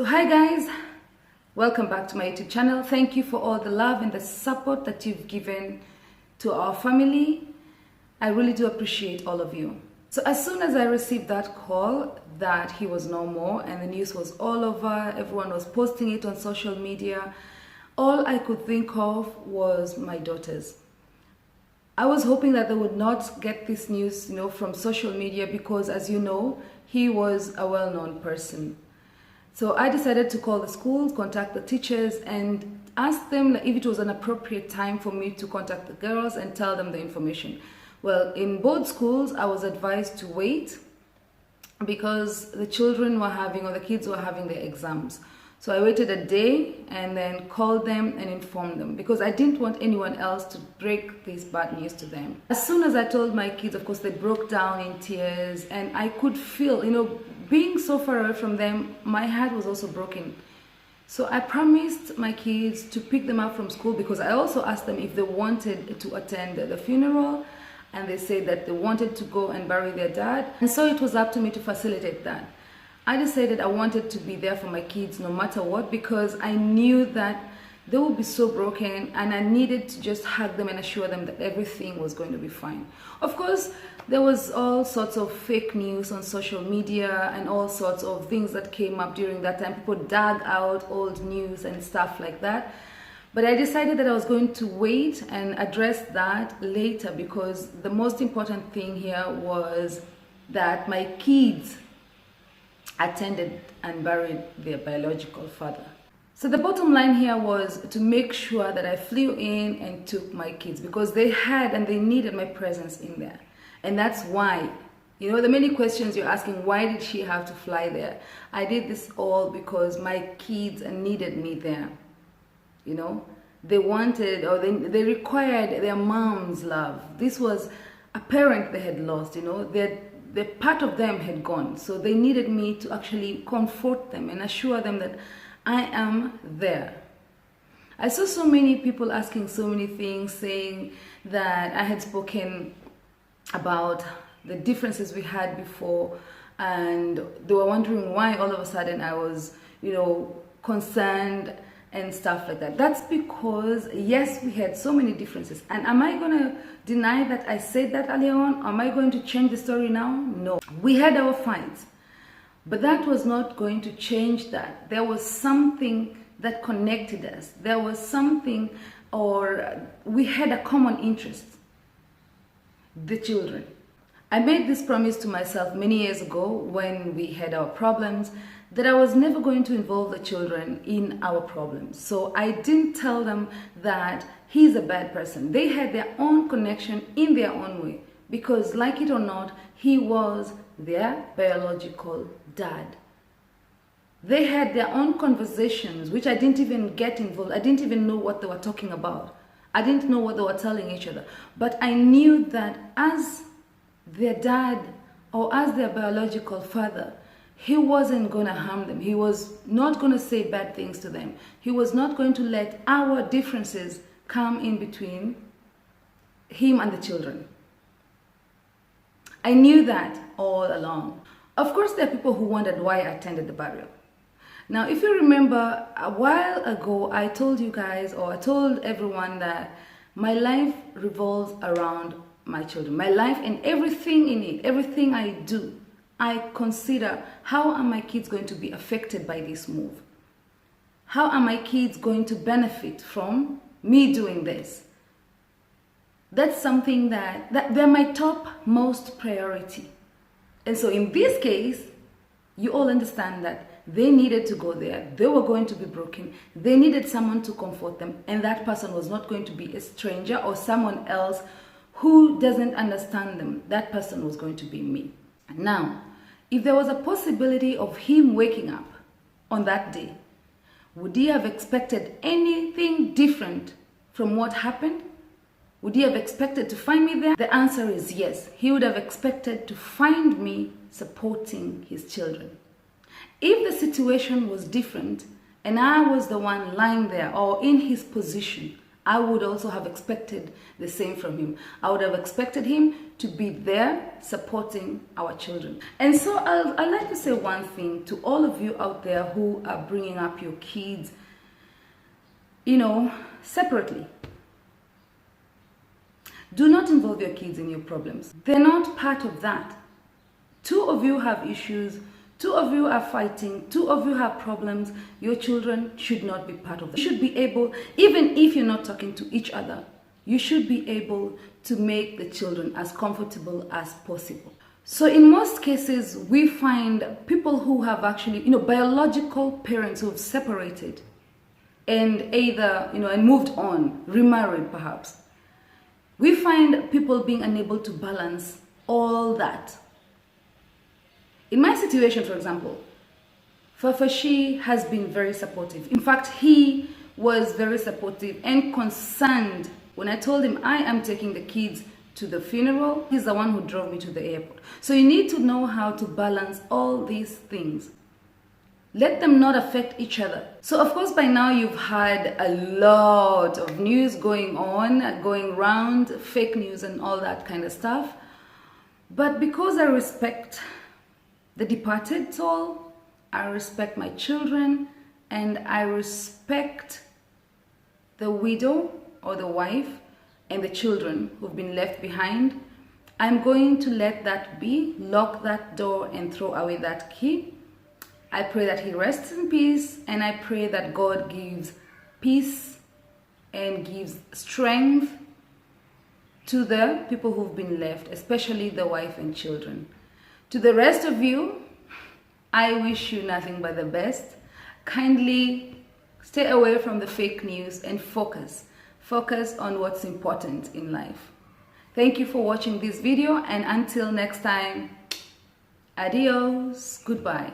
So hi guys, welcome back to my YouTube channel. Thank you for all the love and the support that you've given to our family. I really do appreciate all of you. So as soon as I received that call that he was no more and the news was all over, everyone was posting it on social media, all I could think of was my daughters. I was hoping that they would not get this news, from social media because, as you know, he was a well-known person. So I decided to call the schools, contact the teachers, and ask them if it was an appropriate time for me to contact the girls and tell them the information. Well, in both schools, I was advised to wait because the children were having, or the kids were having their exams. So I waited a day and then called them and informed them because I didn't want anyone else to break this bad news to them. As soon as I told my kids, of course, they broke down in tears, and I could feel, being so far away from them, my heart was also broken. So I promised my kids to pick them up from school because I also asked them if they wanted to attend the funeral, and they said that they wanted to go and bury their dad. And so it was up to me to facilitate that. I decided I wanted to be there for my kids no matter what because I knew that they would be so broken and I needed to just hug them and assure them that everything was going to be fine. Of course, there was all sorts of fake news on social media and all sorts of things that came up during that time. People dug out old news and stuff like that. But I decided that I was going to wait and address that later because the most important thing here was that my kids attended and buried their biological father. So the bottom line here was to make sure that I flew in and took my kids because they had and they needed my presence in there. And that's why, the many questions you're asking, why did she have to fly there? I did this all because my kids needed me there. They wanted, or they required their mom's love. This was a parent they had lost, the part of them had gone. So they needed me to actually comfort them and assure them that I am there. I saw so many people asking so many things, saying that I had spoken about the differences we had before, and they were wondering why all of a sudden I was, concerned and stuff like that. That's because, yes, we had so many differences. And am I going to deny that I said that earlier on? Am I going to change the story now? No. We had our fights, but that was not going to change that. There was something that connected us. There was something, or we had a common interest, the children. I made this promise to myself many years ago when we had our problems that I was never going to involve the children in our problems. So I didn't tell them that he's a bad person. They had their own connection in their own way because, like it or not, he was their biological dad. They had their own conversations, which I didn't even get involved. I didn't even know what they were talking about. I didn't know what they were telling each other. But I knew that as their dad or as their biological father, he wasn't going to harm them. He was not going to say bad things to them. He was not going to let our differences come in between him and the children. I knew that all along. Of course, there are people who wondered why I attended the burial. Now, if you remember, a while ago, I told you guys, or I told everyone that my life revolves around my children. My life and everything in it, everything I do, I consider, how are my kids going to be affected by this move? How are my kids going to benefit from me doing this? That's something that they're my top most priority. And so in this case, you all understand that they needed to go there. They were going to be broken. They needed someone to comfort them. And that person was not going to be a stranger or someone else who doesn't understand them. That person was going to be me. Now, if there was a possibility of him waking up on that day, would he have expected anything different from what happened? Would he have expected to find me there? The answer is yes. He would have expected to find me supporting his children. If the situation was different and I was the one lying there or in his position, I would also have expected the same from him. I would have expected him to be there supporting our children. And so I'd like to say one thing to all of you out there who are bringing up your kids, separately. Do not involve your kids in your problems. They're not part of that. Two of you have issues. Two of you are fighting. Two of you have problems. Your children should not be part of that. You should be able, even if you're not talking to each other, you should be able to make the children as comfortable as possible. So in most cases, we find people who have actually, biological parents who have separated and either, and moved on, remarried perhaps. We find people being unable to balance all that. In my situation, for example, Fafashi has been very supportive. In fact, he was very supportive and concerned when I told him I am taking the kids to the funeral. He's the one who drove me to the airport. So you need to know how to balance all these things. Let them not affect each other. So of course by now you've had a lot of news going around, fake news and all that kind of stuff. But because I respect the departed soul, I respect my children, and I respect the widow or the wife and the children who've been left behind, I'm going to let that be, lock that door and throw away that key. I pray that he rests in peace, and I pray that God gives peace and gives strength to the people who've been left, especially the wife and children. To the rest of you, I wish you nothing but the best. Kindly stay away from the fake news and focus on what's important in life. Thank you for watching this video, and until next time, adios, goodbye.